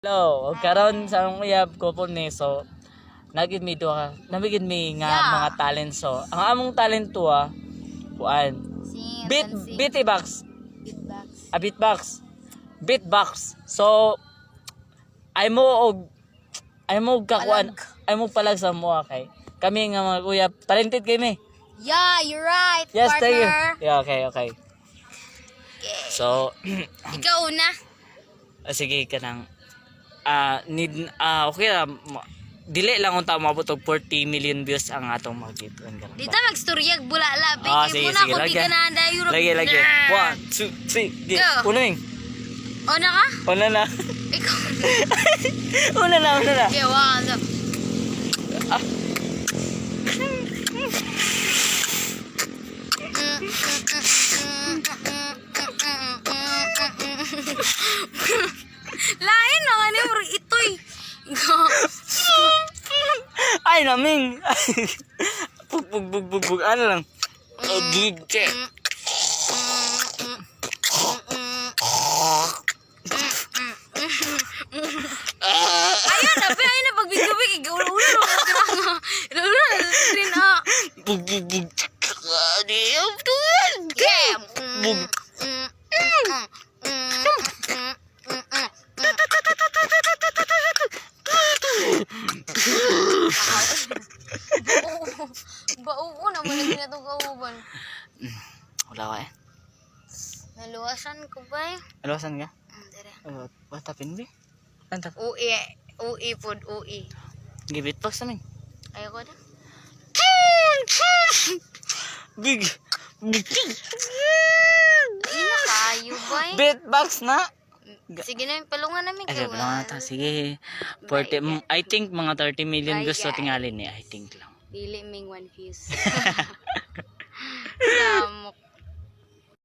Hello, karon sa akong uyab ko po ni so nagid mi duha namigid mi nga mga talent so ang among talento kuan Sing, beatbox beatbox. beatbox so ay mo kakuan ay mo palag sa mo kay kami nga mga uyab talented kami. Yeah, you're right, Yes, partner. thank you. Yeah, okay. So Ikaw una. sige kanang okay ra dili lang unta maabot og 40 million views ang atong mga video ganun Dito ba? magstoryag bula-la. Sige, Muna ko di lagi. ka na handa Europe. Lagi. 1, 2, 3. Di. Go. Unaing. Una ka? Una na. Ikaw. Una na. Okay, one, two. Lain na nga ni bro itoy. Ay naming. Bug. Ano lang. Gigche. Ayun na, pero ayun na pagbigubig. Ulo-ulo. Ulo-ulo. Rin ah. Bug. Adiyaw tuwan. Yeah. Bug. Bauo naman ang ginatong kauban. Wala ka eh. Naluwasan ko ba eh? Alawasan ka? Dire. Watapin ba? Antap. Ui food, ui. Gibitbox namin. Ayoko na. Big. Ay na kayo ba eh? Beatbox na. Sige na, palungan namin Okay, kayo. wala na ta. Sige. 40, I think mga 30 million gusto tingali ni. I think lang. Dili ming 1 views.